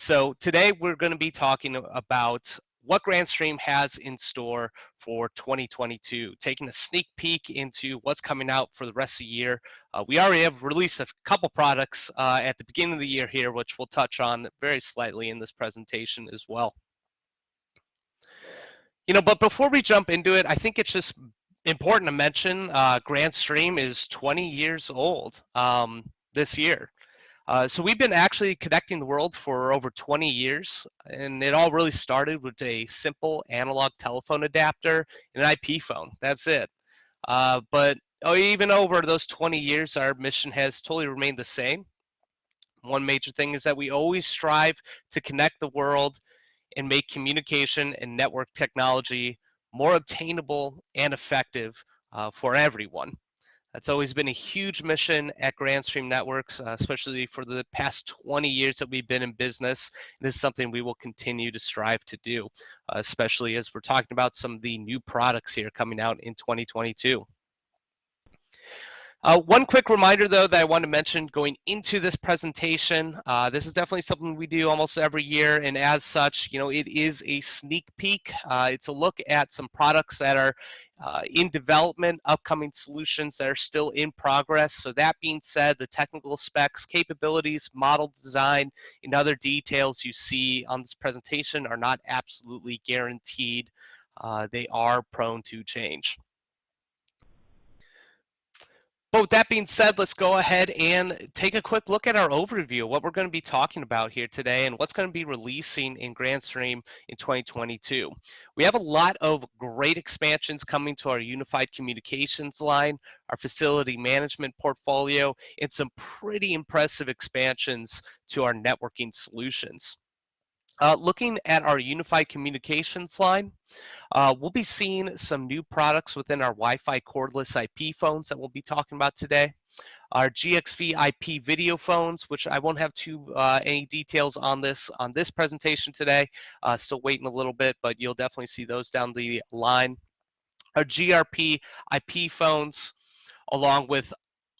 So today we're going to be talking about what Grandstream has in store for 2022, taking a sneak peek into what's coming out for the rest of the year. We already have released a couple products at the beginning of the year here, which we'll touch on very slightly in this presentation as well. But before we jump into it, I think it's just important to mention Grandstream is 20 years old this year. So we've been actually connecting the world for over 20 years, and it all really started with a simple analog telephone adapter and an IP phone. That's it. But even over those 20 years, our mission has totally remained the same. One major thing is that we always strive to connect the world and make communication and network technology more obtainable and effective for everyone. That's always been a huge mission at Grandstream Networks, especially for the past 20 years that we've been in business. It is something we will continue to strive to do, especially as we're talking about some of the new products here coming out in 2022. One quick reminder, though, that I want to mention going into this presentation. This is definitely something we do almost every year, and as such, it is a sneak peek. It's a look at some products that are in development, upcoming solutions that are still in progress. So that being said, the technical specs, capabilities, model design, and other details you see on this presentation are not absolutely guaranteed. They are prone to change. But with that being said, let's go ahead and take a quick look at our overview of what we're going to be talking about here today and what's going to be releasing in Grandstream in 2022. We have a lot of great expansions coming to our unified communications line, our facility management portfolio, and some pretty impressive expansions to our networking solutions. Looking at our unified communications line, we'll be seeing some new products within our Wi-Fi cordless IP phones that we'll be talking about today. Our GXV IP video phones, which I won't have any details on this presentation today. Still waiting a little bit, but you'll definitely see those down the line. Our GRP IP phones, along with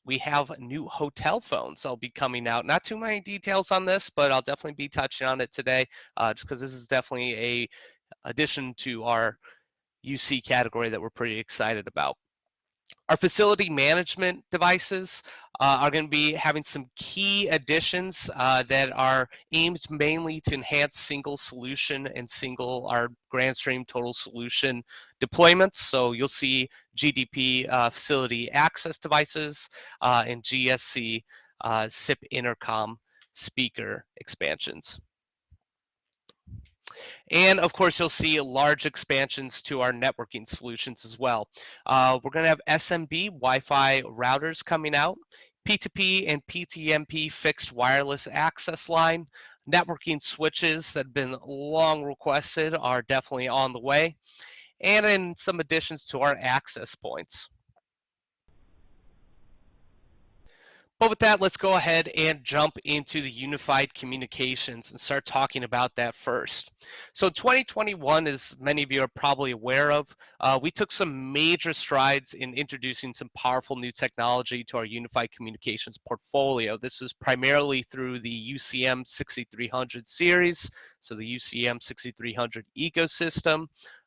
we have new hotel phones that'll be coming out. Not too many details on this, but I'll definitely be touching on it today, just because this is definitely a addition to our UC category that we're pretty excited about. Our facility management devices are going to be having some key additions that are aimed mainly to enhance single solution and our Grandstream total solution deployments. So you'll see GDP facility access devices and GSC SIP intercom speaker expansions. And of course, you'll see large expansions to our networking solutions as well. We're going to have SMB Wi-Fi routers coming out, P2P and PTMP fixed wireless access line, networking switches that have been long requested are definitely on the way, and then some additions to our access points. But with that, let's go ahead and jump into the unified communications and start talking about that first. So 2021, as many of you are probably aware of, we took some major strides in introducing some powerful new technology to our unified communications portfolio. This was primarily through the UCM 6300 series, so the UCM 6300 ecosystem.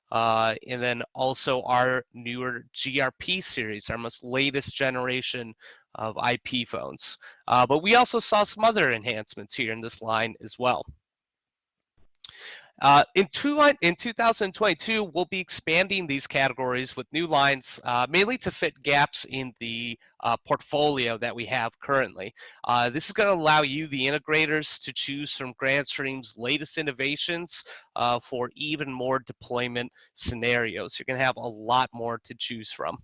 And then also our newer GRP series, our most latest generation of IP phones. But we also saw some other enhancements here in this line as well. In 2022, we'll be expanding these categories with new lines, mainly to fit gaps in the portfolio that we have currently. This is going to allow you, the integrators, to choose from Grandstream's latest innovations for even more deployment scenarios. You're going to have a lot more to choose from.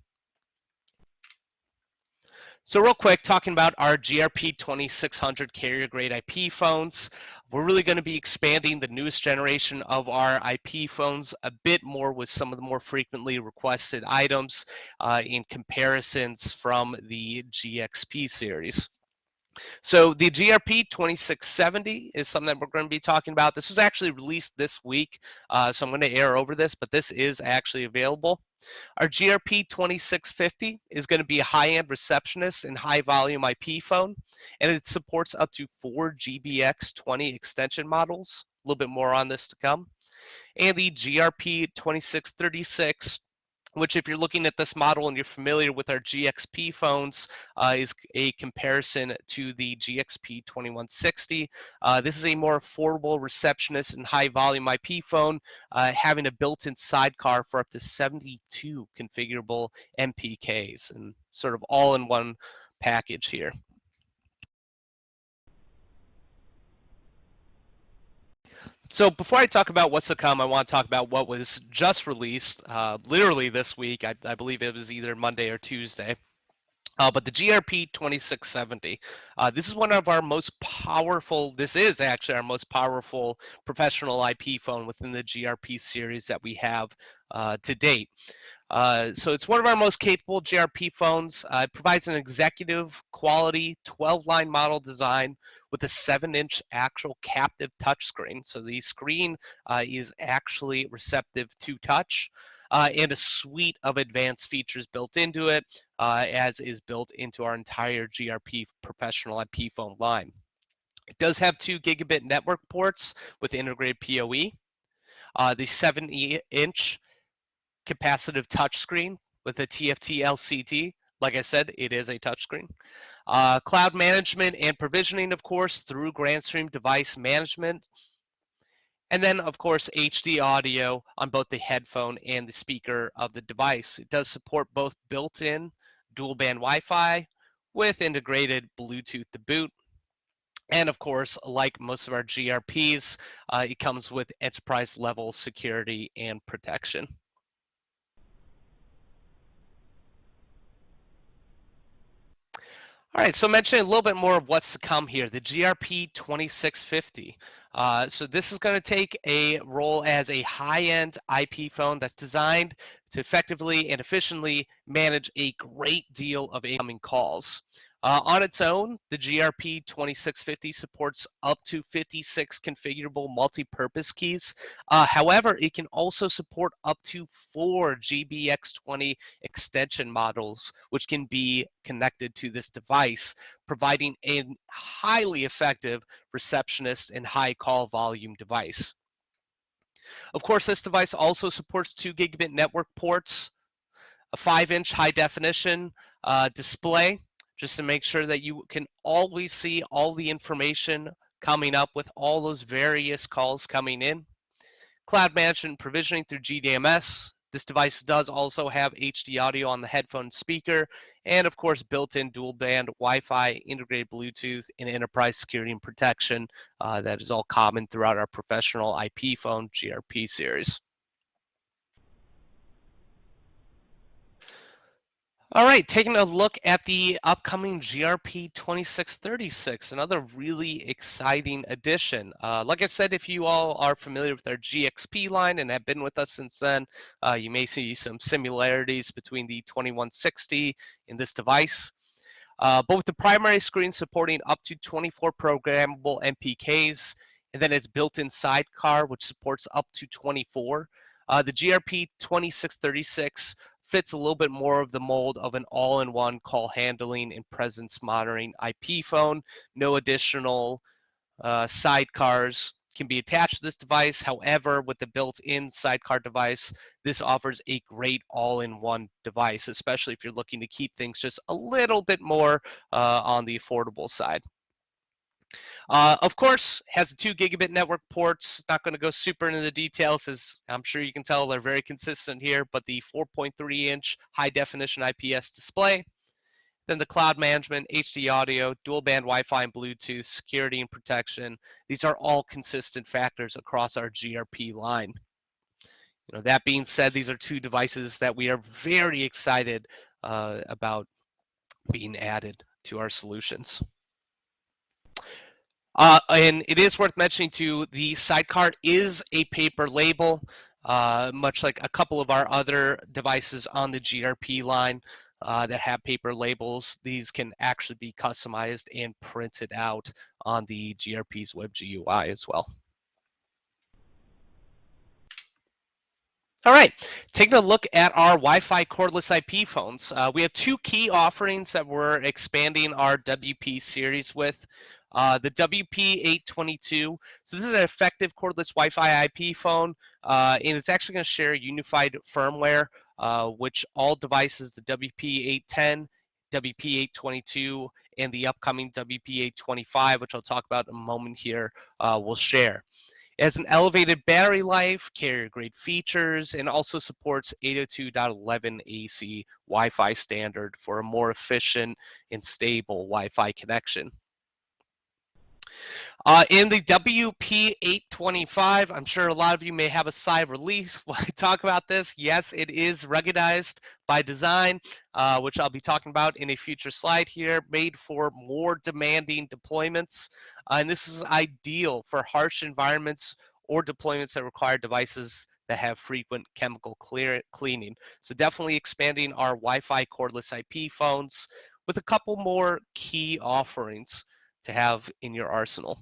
So real quick, talking about our GRP 2600 carrier grade IP phones, we're really going to be expanding the newest generation of our IP phones a bit more with some of the more frequently requested items in comparisons from the GXP series. So the GRP 2670 is something that we're going to be talking about. This was actually released this week, so I'm going to air over this, but this is actually available. Our GRP 2650 is going to be a high-end receptionist and high-volume IP phone, and it supports up to 4 GBX20 extension models. A little bit more on this to come. And the GRP 2636, which if you're looking at this model and you're familiar with our GXP phones, is a comparison to the GXP 2160. This is a more affordable receptionist and high volume IP phone, having a built-in sidecar for up to 72 configurable MPKs, and sort of all in one package here. So before I talk about what's to come, I want to talk about what was just released, literally this week. I believe it was either Monday or Tuesday. But the GRP 2670, this is one of our most powerful, this is actually our most powerful professional IP phone within the GRP series that we have to date. So it's one of our most capable GRP phones. It provides an executive quality 12-line model design with a 7-inch actual captive touchscreen. So the screen is actually receptive to touch, and a suite of advanced features built into it, as is built into our entire GRP professional IP phone line. It does have 2 gigabit network ports with integrated PoE. The 7-inch capacitive touchscreen with a TFT LCD. Like I said, it is a touchscreen. Cloud management and provisioning, of course, through Grandstream device management. And then, of course, HD audio on both the headphone and the speaker of the device. It does support both built-in dual band Wi-Fi with integrated Bluetooth to boot. And of course, like most of our GRPs, it comes with enterprise level security and protection. All right, so mentioning a little bit more of what's to come here, the GRP 2650. So this is going to take a role as a high-end IP phone that's designed to effectively and efficiently manage a great deal of incoming calls. On its own, the GRP 2650 supports up to 56 configurable multi-purpose keys. However, it can also support up to 4 GBX20 extension models, which can be connected to this device, providing a highly effective receptionist and high call volume device. Of course, this device also supports 2 gigabit network ports, a 5-inch high definition display, just to make sure that you can always see all the information coming up with all those various calls coming in. Cloud management and provisioning through GDMS. This device does also have HD audio on the headphone speaker, and of course, built-in dual-band Wi-Fi, integrated Bluetooth, and enterprise security and protection. That is all common throughout our professional IP phone GRP series. All right, taking a look at the upcoming GRP 2636, another really exciting addition. Like I said, if you all are familiar with our GXP line and have been with us since then, you may see some similarities between the 2160 and this device. But with the primary screen supporting up to 24 programmable MPKs, and then its built-in sidecar, which supports up to 24, the GRP 2636 fits a little bit more of the mold of an all-in-one call handling and presence monitoring IP phone. No additional sidecars can be attached to this device. However, with the built-in sidecar device, this offers a great all-in-one device, especially if you're looking to keep things just a little bit more on the affordable side. Of course, has the 2 gigabit network ports. Not going to go super into the details, as I'm sure you can tell they're very consistent here, but the 4.3-inch high definition IPS display, then the cloud management, HD audio, dual band Wi-Fi and Bluetooth, security and protection. These are all consistent factors across our GRP line. That being said, these are 2 devices that we are very excited about being added to our solutions. And it is worth mentioning too, the sidecar is a paper label, much like a couple of our other devices on the GRP line that have paper labels. These can actually be customized and printed out on the GRP's web GUI as well. All right, taking a look at our Wi-Fi cordless IP phones. We have two key offerings that we're expanding our WP series with. The WP822. So this is an effective cordless Wi-Fi IP phone, and it's actually going to share unified firmware, which all devices, the WP810, WP822, and the upcoming WP825, which I'll talk about in a moment here, will share. It has an elevated battery life, carrier grade features, and also supports 802.11 AC Wi Fi standard for a more efficient and stable Wi Fi connection. In the WP825, I'm sure a lot of you may have a sigh of relief when I talk about this. Yes, it is ruggedized by design, which I'll be talking about in a future slide here, made for more demanding deployments. And this is ideal for harsh environments or deployments that require devices that have frequent chemical cleaning. So definitely expanding our Wi-Fi cordless IP phones with a couple more key offerings to have in your arsenal.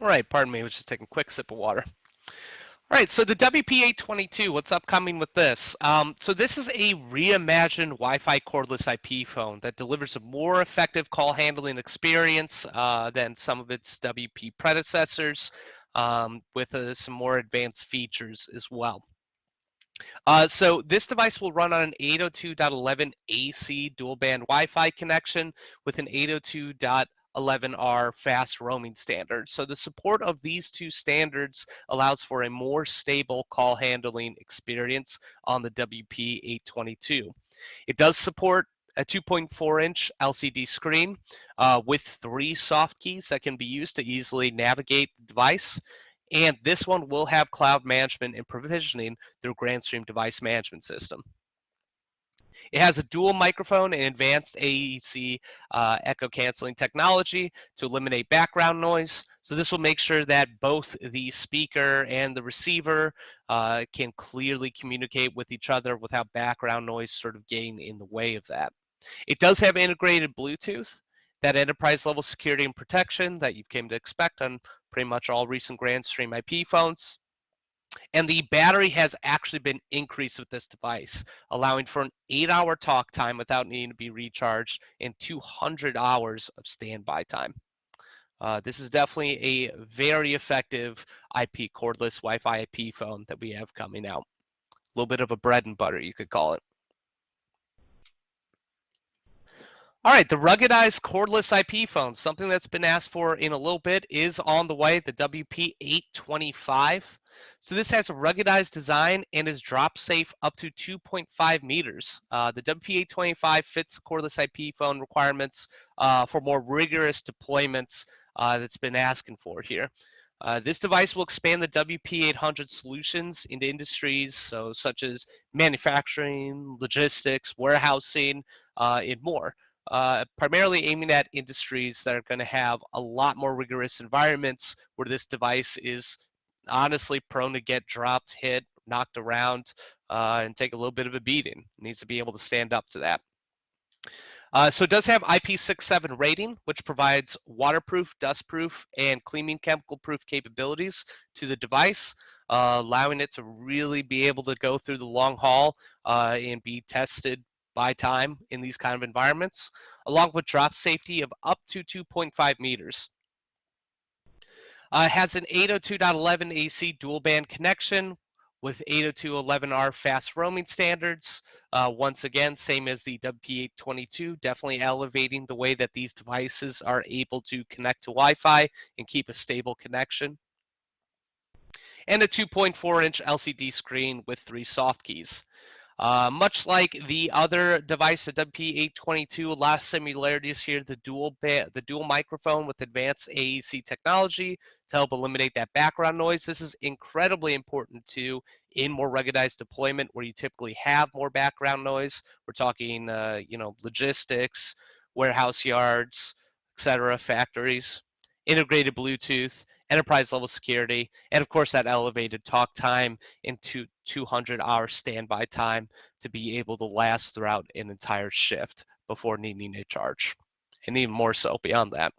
All right, pardon me, I was just taking a quick sip of water. All right, so the WP822, what's upcoming with this? So this is a reimagined Wi-Fi cordless IP phone that delivers a more effective call handling experience than some of its WP predecessors, with some more advanced features as well. So this device will run on an 802.11 AC dual band Wi-Fi connection with an 802.11R fast roaming standard. So the support of these two standards allows for a more stable call handling experience on the WP822. It does support a 2.4-inch LCD screen with 3 soft keys that can be used to easily navigate the device. And this one will have cloud management and provisioning through Grandstream device management system. It has a dual microphone and advanced AEC echo canceling technology to eliminate background noise. So this will make sure that both the speaker and the receiver can clearly communicate with each other without background noise sort of getting in the way of that. It does have integrated Bluetooth, that enterprise level security and protection that you've come to expect on pretty much all recent Grandstream IP phones. And the battery has actually been increased with this device, allowing for an 8-hour talk time without needing to be recharged and 200 hours of standby time. This is definitely a very effective IP cordless Wi-Fi IP phone that we have coming out. A little bit of a bread and butter, you could call it. All right, the ruggedized cordless IP phone, something that's been asked for in a little bit, is on the way, the WP825. So this has a ruggedized design and is drop safe up to 2.5 meters. The WP825 fits the cordless IP phone requirements for more rigorous deployments that's been asking for here. This device will expand the WP800 solutions into industries such as manufacturing, logistics, warehousing, and more. Primarily aiming at industries that are going to have a lot more rigorous environments where this device is honestly prone to get dropped, hit, knocked around, and take a little bit of a beating. It needs to be able to stand up to that. So it does have IP67 rating, which provides waterproof, dustproof, and cleaning chemical proof capabilities to the device, allowing it to really be able to go through the long haul and be tested by time in these kind of environments, along with drop safety of up to 2.5 meters. It has an 802.11 AC dual band connection with 802.11R fast roaming standards. Once again, same as the WP822, definitely elevating the way that these devices are able to connect to Wi-Fi and keep a stable connection. And a 2.4-inch LCD screen with 3 soft keys. Much like the other device, the WP822, a lot of similarities here. The dual microphone with advanced AEC technology to help eliminate that background noise. This is incredibly important too in more ruggedized deployment where you typically have more background noise. We're talking, logistics, warehouse yards, etc., factories, integrated Bluetooth, enterprise level security, and of course that elevated talk time into 200-hour standby time to be able to last throughout an entire shift before needing a charge, and even more so beyond that.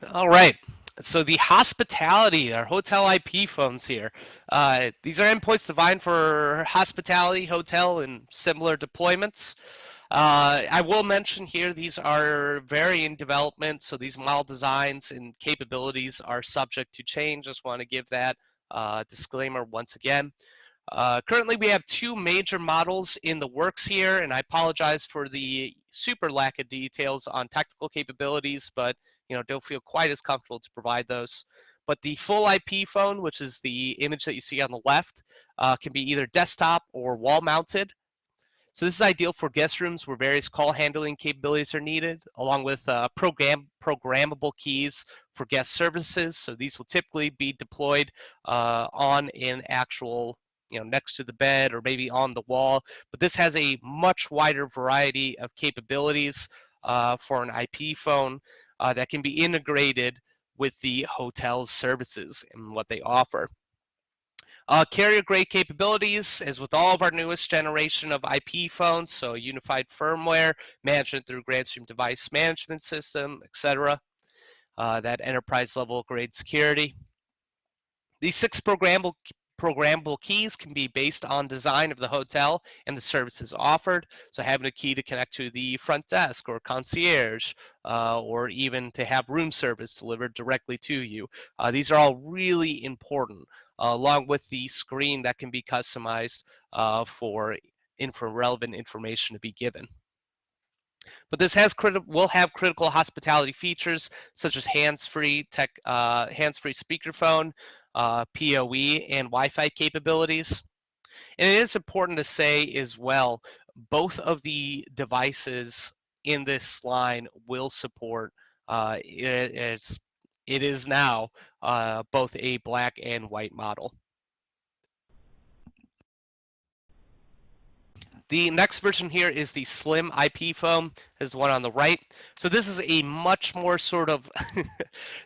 All right. So the hospitality, our hotel IP phones here. These are endpoints designed for hospitality, hotel, and similar deployments. I will mention here these are very in development, so these model designs and capabilities are subject to change. Just want to give that disclaimer once again. Currently, we have two major models in the works here, and I apologize for the super lack of details on technical capabilities, but don't feel quite as comfortable to provide those. But the full IP phone, which is the image that you see on the left, can be either desktop or wall mounted. So this is ideal for guest rooms where various call handling capabilities are needed, along with programmable keys for guest services. So these will typically be deployed on an actual, next to the bed or maybe on the wall. But this has a much wider variety of capabilities for an IP phone that can be integrated with the hotel's services and what they offer. Carrier grade capabilities, as with all of our newest generation of IP phones, so unified firmware, management through Grandstream device management system, etc. That enterprise level grade security. These six programmable keys can be based on design of the hotel and the services offered. So having a key to connect to the front desk or concierge, or even to have room service delivered directly to you. These are all really important, along with the screen that can be customized for relevant information to be given. But this will have critical hospitality features such as hands-free speakerphone, PoE, and Wi-Fi capabilities. And it is important to say as well, both of the devices in this line will support. It is now both a black and white model. The next version here is the Slim IP phone, is the one on the right. So this is a much more sort of,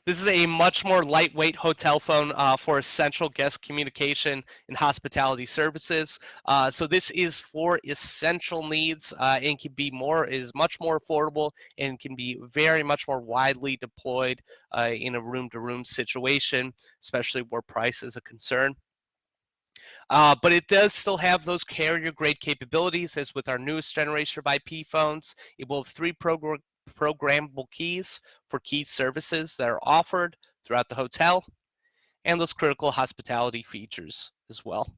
this is a much more lightweight hotel phone for essential guest communication and hospitality services. So this is for essential needs and is much more affordable and can be very much more widely deployed in a room-to-room situation, especially where price is a concern. But it does still have those carrier grade capabilities as with our newest generation of IP phones. It will have three programmable keys for key services that are offered throughout the hotel and those critical hospitality features as well.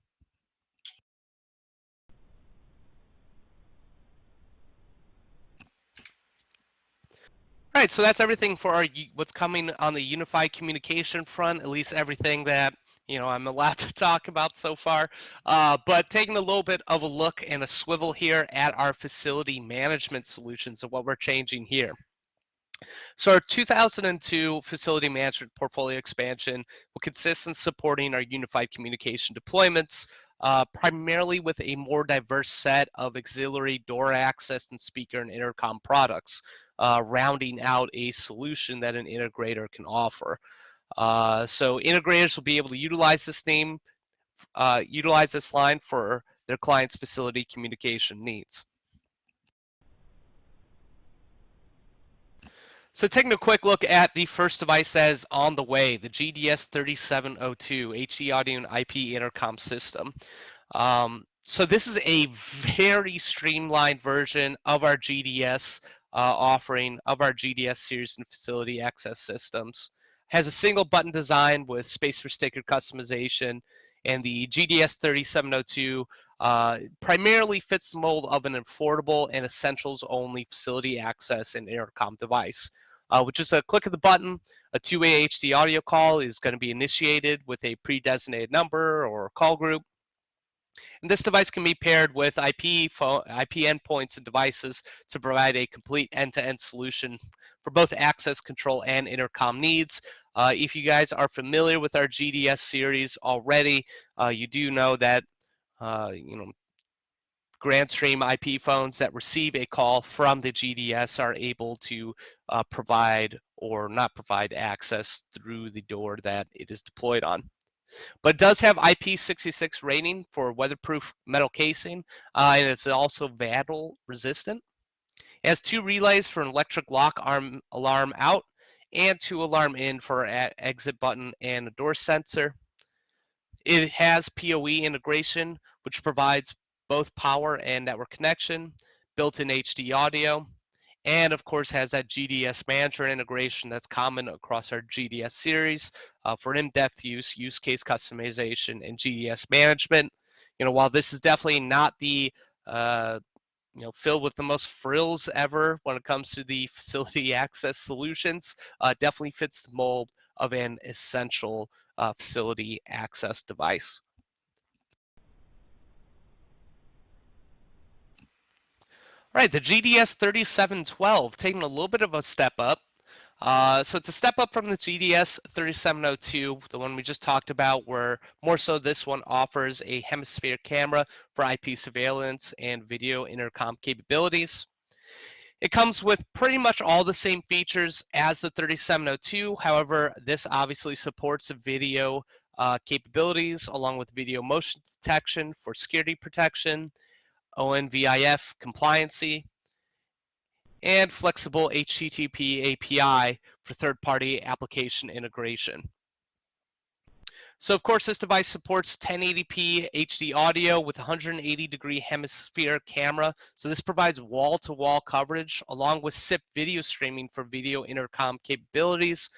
All right, so that's everything for what's coming on the unified communication front, at least everything that I'm allowed to talk about so far. But taking a little bit of a look and a swivel here at our facility management solutions and what we're changing here. So our 2002 facility management portfolio expansion will consist in supporting our unified communication deployments, primarily with a more diverse set of auxiliary door access and speaker and intercom products, rounding out a solution that an integrator can offer. So integrators will be able to utilize this line for their clients' facility communication needs. So taking a quick look at the first device that is on the way, the GDS 3702 HD audio and IP intercom system. So this is a very streamlined version of our GDS offering of our GDS series and facility access systems. Has a single button design with space for sticker customization, and the GDS 3702 primarily fits the mold of an affordable and essentials only facility access and intercom device. With just a click of the button, a two-way HD audio call is going to be initiated with a pre-designated number or call group. And this device can be paired with IP endpoints and devices to provide a complete end-to-end solution for both access control and intercom needs. If you guys are familiar with our GDS series already, you do know that Grandstream IP phones that receive a call from the GDS are able to provide or not provide access through the door that it is deployed on. But it does have IP66 rating for weatherproof metal casing, and it's also vandal resistant. It has two relays for an electric lock arm alarm out and 2 alarm in for our exit button and a door sensor. It has PoE integration, which provides both power and network connection, built-in HD audio, and of course has that GDS manager integration that's common across our GDS series for in-depth use case customization, and GDS management. While this is definitely not the uh, filled with the most frills ever when it comes to the facility access solutions, definitely fits the mold of an essential facility access device. All right, the GDS 3712, taking a little bit of a step up. So it's a step up from the GDS 3702, the one we just talked about, where more so this one offers a hemisphere camera for IP surveillance and video intercom capabilities. It comes with pretty much all the same features as the 3702. However, this obviously supports video capabilities along with video motion detection for security protection, ONVIF compliancy, and flexible HTTP API for third-party application integration. So of course, this device supports 1080p HD audio with 180-degree hemisphere camera. So this provides wall-to-wall coverage along with SIP video streaming for video intercom capabilities.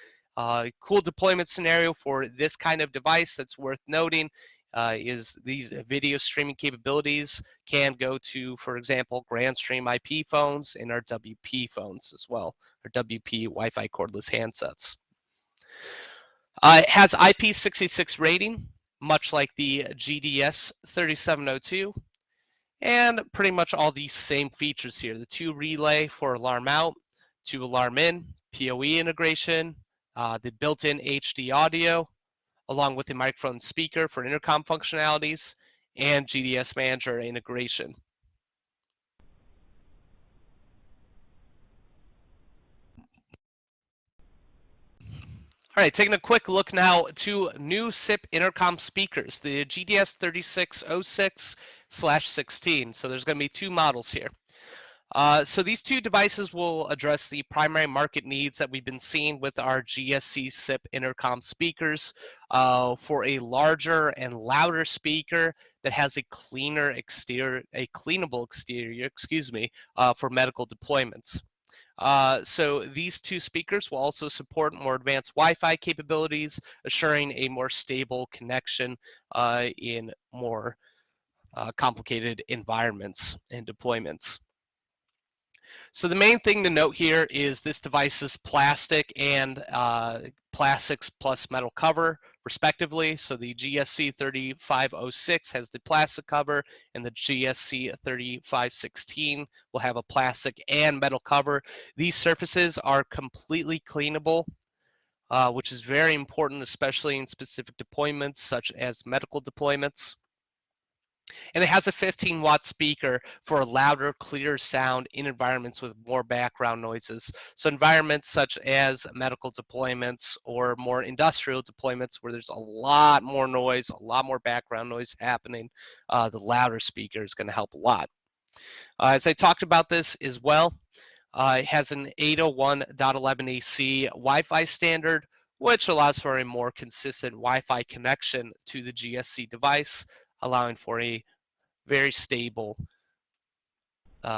Cool deployment scenario for this kind of device that's worth noting is these video streaming capabilities can go to, for example, Grandstream IP phones and our WP phones as well, or WP Wi-Fi cordless handsets. It has IP66 rating, much like the GDS 3702, and pretty much all these same features here. The 2 relay for alarm out, 2 alarm in, PoE integration, the built-in HD audio, along with the microphone speaker for intercom functionalities, and GDS manager integration. All right, taking a quick look now to new SIP intercom speakers, the GDS 3606/16. So there's going to be 2 models here. So these 2 devices will address the primary market needs that we've been seeing with our GSC SIP intercom speakers for a larger and louder speaker that has a cleaner exterior, a cleanable exterior, for medical deployments. So these 2 speakers will also support more advanced Wi-Fi capabilities, assuring a more stable connection in more complicated environments and deployments. So the main thing to note here is this device is plastic and plastics plus metal cover, respectively. So the GSC 3506 has the plastic cover, and the GSC 3516 will have a plastic and metal cover. These surfaces are completely cleanable, which is very important, especially in specific deployments such as medical deployments. And it has a 15-watt speaker for a louder, clearer sound in environments with more background noises. So environments such as medical deployments or more industrial deployments where there's a lot more noise, a lot more background noise happening, the louder speaker is going to help a lot. As I talked about this as well, it has an 801.11ac Wi-Fi standard, which allows for a more consistent Wi-Fi connection to the GSC device, allowing for a very stable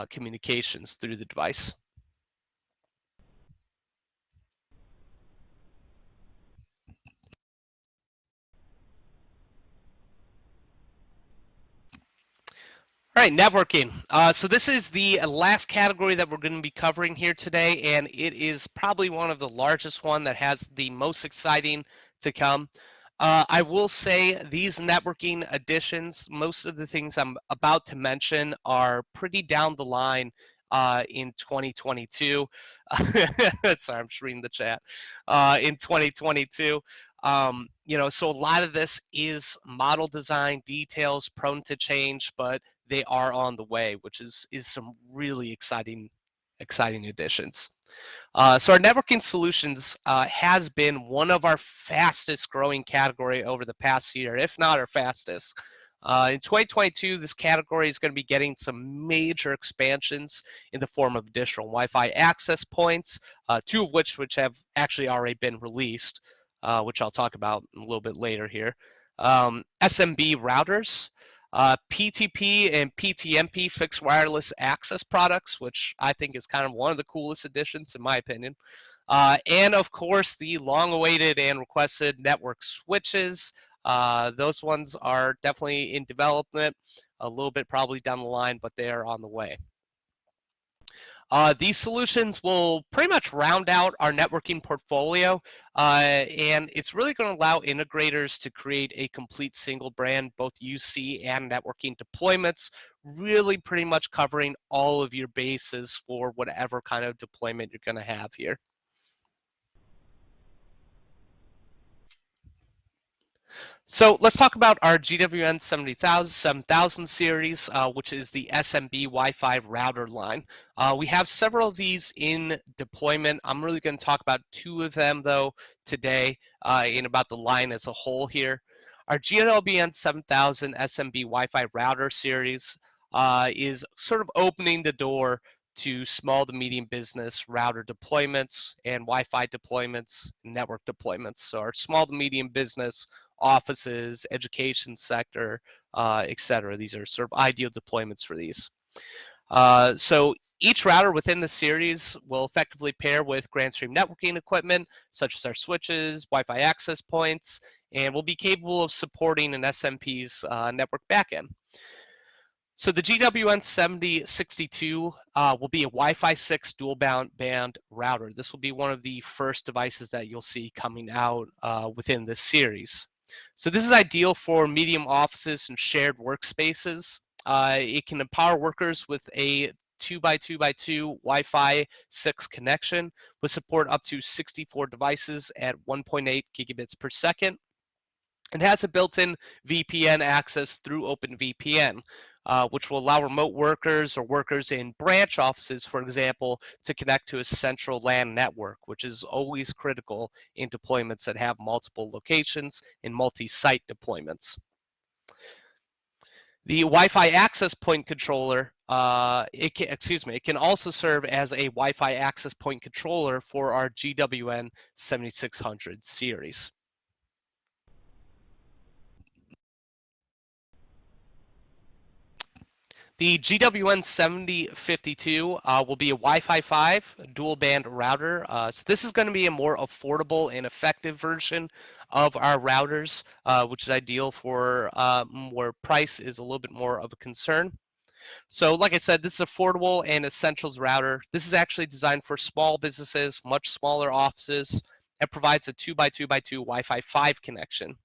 communications through the device. All right, networking. So this is the last category that we're going to be covering here today, and it is probably one of the largest one that has the most exciting to come. I will say these networking additions, most of the things I'm about to mention are pretty down the line in 2022. Sorry, I'm just reading the chat. In 2022. So a lot of this is model design details prone to change, but they are on the way, which is some really exciting additions. So our networking solutions has been one of our fastest growing category over the past year, if not our fastest. In 2022, this category is going to be getting some major expansions in the form of additional Wi-Fi access points, two of which have actually already been released, which I'll talk about a little bit later here. SMB routers, PTP and PTMP fixed wireless access products, which I think is kind of one of the coolest additions in my opinion. And of course, the long-awaited and requested network switches. Those ones are definitely in development, a little bit probably down the line, but they are on the way. These solutions will pretty much round out our networking portfolio, and it's really going to allow integrators to create a complete single brand, both UC and networking deployments, really pretty much covering all of your bases for whatever kind of deployment you're going to have here. So let's talk about our GWN 7000 series, which is the SMB Wi-Fi router line. We have several of these in deployment. I'm really going to talk about two of them though today, in about the line as a whole here. Our GWN 7000 SMB Wi-Fi router series is sort of opening the door to small to medium business router deployments and Wi-Fi deployments, network deployments. So our small to medium business offices, education sector, etc. These are sort of ideal deployments for these. So each router within the series will effectively pair with Grandstream networking equipment, such as our switches, Wi-Fi access points, and will be capable of supporting an SMP's network backend. So the GWN 7062 will be a Wi-Fi 6 dual band router. This will be one of the first devices that you'll see coming out within this series. So this is ideal for medium offices and shared workspaces. It can empower workers with a 2x2x2 Wi-Fi 6 connection with support up to 64 devices at 1.8 gigabits per second. It has a built-in VPN access through OpenVPN, which will allow remote workers or workers in branch offices, for example, to connect to a central LAN network, which is always critical in deployments that have multiple locations and multi-site deployments. The Wi-Fi access point controller, it can also serve as a Wi-Fi access point controller for our GWN 7600 series. The GWN 7052 will be a Wi-Fi 5 dual band router. So this is going to be a more affordable and effective version of our routers, which is ideal for where price is a little bit more of a concern. So like I said, this is affordable and essentials router. This is actually designed for small businesses, much smaller offices. It provides a 2x2x2 Wi-Fi 5 connection.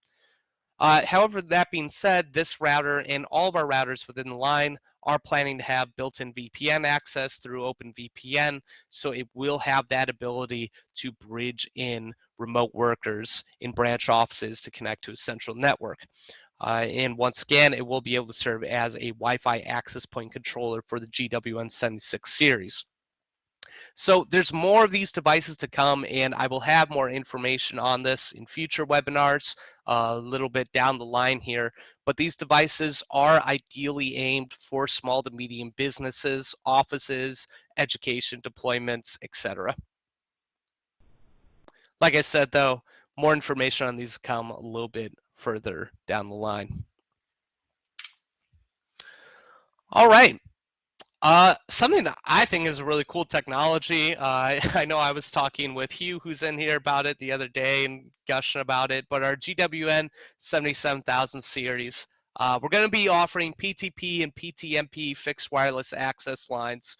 However, that being said, this router and all of our routers within the line are planning to have built-in VPN access through OpenVPN, so it will have that ability to bridge in remote workers in branch offices to connect to a central network. And once again, it will be able to serve as a Wi-Fi access point controller for the GWN 76 series. So there's more of these devices to come, and I will have more information on this in future webinars a little bit down the line here. But these devices are ideally aimed for small to medium businesses, offices, education deployments, etc. Like I said, though, more information on these come a little bit further down the line. All right. Something that I think is a really cool technology. I know I was talking with Hugh, who's in here, about it the other day and gushing about it, but our GWN 77,000 series, we're going to be offering PTP and PTMP fixed wireless access lines,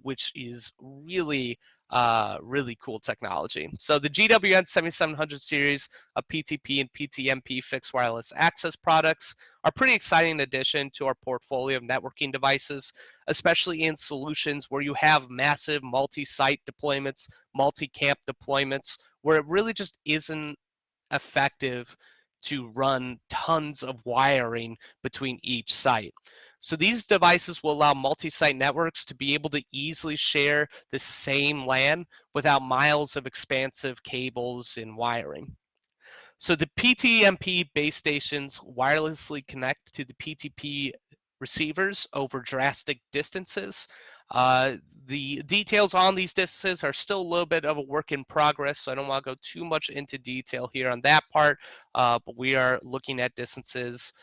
which is really cool technology. So the GWN 7700 series of PTP and PTMP fixed wireless access products are pretty exciting addition to our portfolio of networking devices, especially in solutions where you have massive multi-site deployments, multi-camp deployments, where it really just isn't effective to run tons of wiring between each site. So these devices will allow multi-site networks to be able to easily share the same LAN without miles of expansive cables and wiring. So the PTMP base stations wirelessly connect to the PTP receivers over drastic distances. Uh, the details on these distances are still a little bit of a work in progress, so I don't want to go too much into detail here on that part. But we are looking at distances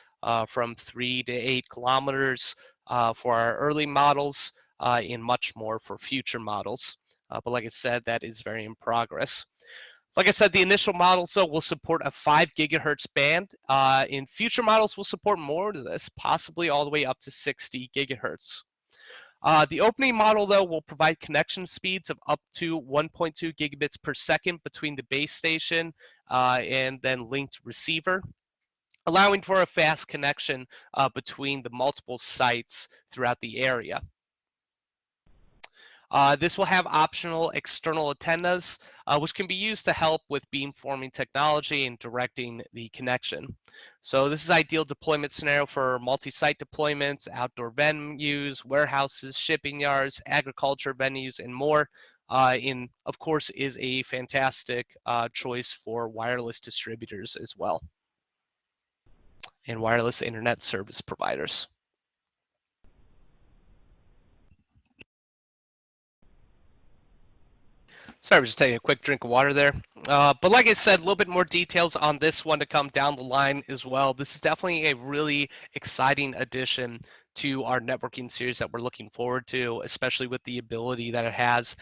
from 3 to 8 kilometers for our early models, and much more for future models. But like I said, that is very in progress. Like I said, the initial models though will support a 5 gigahertz band. In future models, will support more to this, possibly all the way up to 60 gigahertz. The opening model though will provide connection speeds of up to 1.2 gigabits per second between the base station and then linked receiver, allowing for a fast connection between the multiple sites throughout the area. This will have optional external antennas, which can be used to help with beamforming technology and directing the connection. So this is ideal deployment scenario for multi-site deployments, outdoor venues, warehouses, shipping yards, agriculture venues, and more. And of course, is a fantastic choice for wireless distributors as well, and wireless internet service providers. Sorry, we're just taking a quick drink of water there. But like I said, a little bit more details on this one to come down the line as well. This is definitely a really exciting addition to our networking series that we're looking forward to, especially with the ability that it has,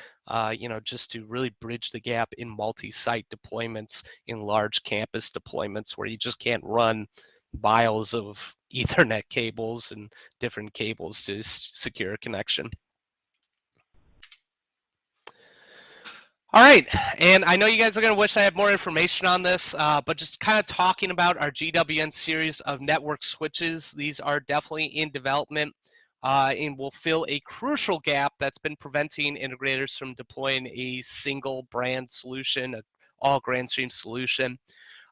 just to really bridge the gap in multi-site deployments, in large campus deployments where you just can't run miles of Ethernet cables and different cables to secure a connection. All right, and I know you guys are going to wish I had more information on this, but just kind of talking about our GWN series of network switches, these are definitely in development and will fill a crucial gap that's been preventing integrators from deploying a single brand solution, an all Grandstream solution.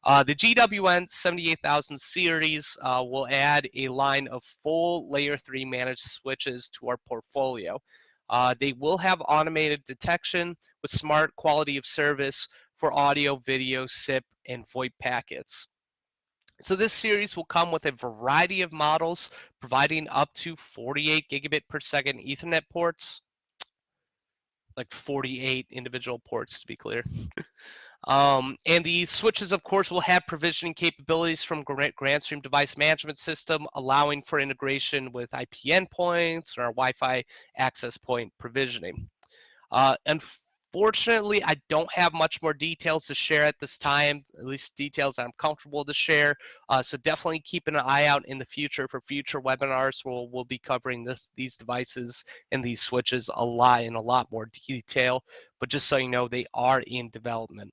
The GWN 78,000 series will add a line of full layer 3 managed switches to our portfolio. They will have automated detection with smart quality of service for audio, video, SIP, and VoIP packets. So this series will come with a variety of models providing up to 48 gigabit per second Ethernet ports, like 48 individual ports to be clear. And the switches, of course, will have provisioning capabilities from Grandstream Device Management System, allowing for integration with IP endpoints or Wi-Fi access point provisioning. Unfortunately, I don't have much more details to share at this time, at least details I'm comfortable to share. So definitely keep an eye out in the future for future webinars where we'll be covering these devices and these switches in a lot more detail. But just so you know, they are in development.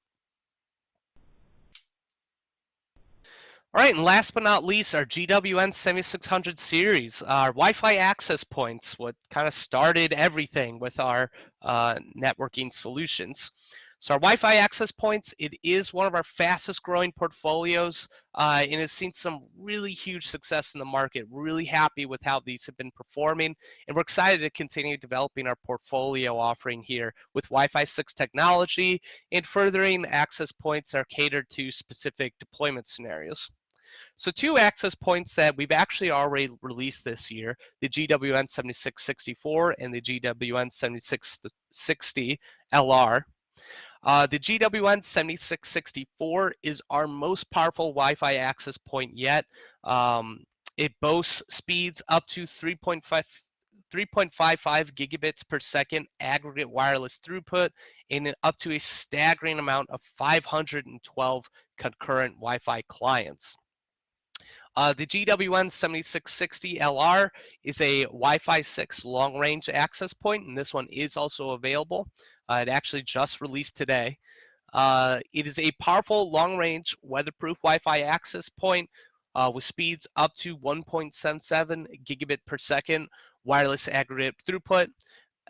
All right, and last but not least, our GWN 7600 series, our Wi-Fi access points, what kind of started everything with our networking solutions. So our Wi-Fi access points, it is one of our fastest growing portfolios, and has seen some really huge success in the market. We're really happy with how these have been performing, and we're excited to continue developing our portfolio offering here with Wi-Fi 6 technology and furthering access points that are catered to specific deployment scenarios. So two access points that we've actually already released this year, the GWN 7664 and the GWN 7660 LR. The GWN 7664 is our most powerful Wi-Fi access point yet. It boasts speeds up to 3.55 gigabits per second aggregate wireless throughput and up to a staggering amount of 512 concurrent Wi-Fi clients. The GWN 7660 LR is a Wi-Fi 6 long-range access point, and this one is also available. It actually just released today. It is a powerful long-range weatherproof Wi-Fi access point with speeds up to 1.77 gigabit per second wireless aggregate throughput,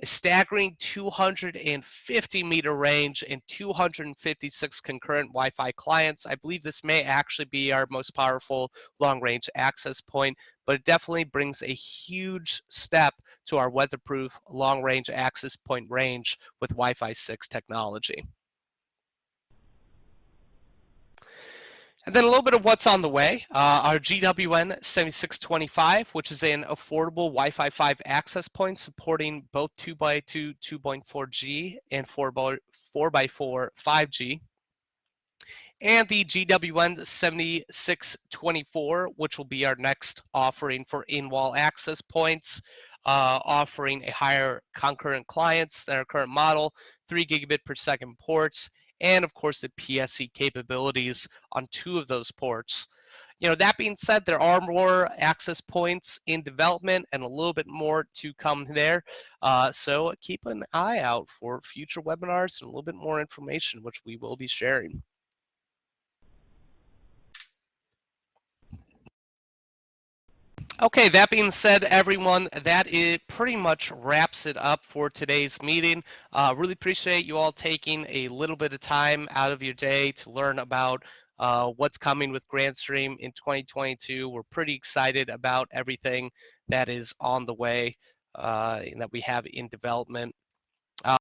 a staggering 250-meter range, and 256 concurrent Wi-Fi clients. I believe this may actually be our most powerful long-range access point, but it definitely brings a huge step to our weatherproof long-range access point range with Wi-Fi 6 technology. And then a little bit of what's on the way. Our GWN 7625, which is an affordable Wi-Fi 5 access point supporting both 2x2 2.4G and 4x4 5G. And the GWN 7624, which will be our next offering for in-wall access points, offering a higher concurrent clients than our current model, 3 gigabit per second ports, and of course the PSE capabilities on 2 of those ports. That being said, there are more access points in development and a little bit more to come there. So keep an eye out for future webinars and a little bit more information, which we will be sharing. Okay, that being said, everyone, pretty much wraps it up for today's meeting. Really appreciate you all taking a little bit of time out of your day to learn about what's coming with Grandstream in 2022. We're pretty excited about everything that is on the way and that we have in development.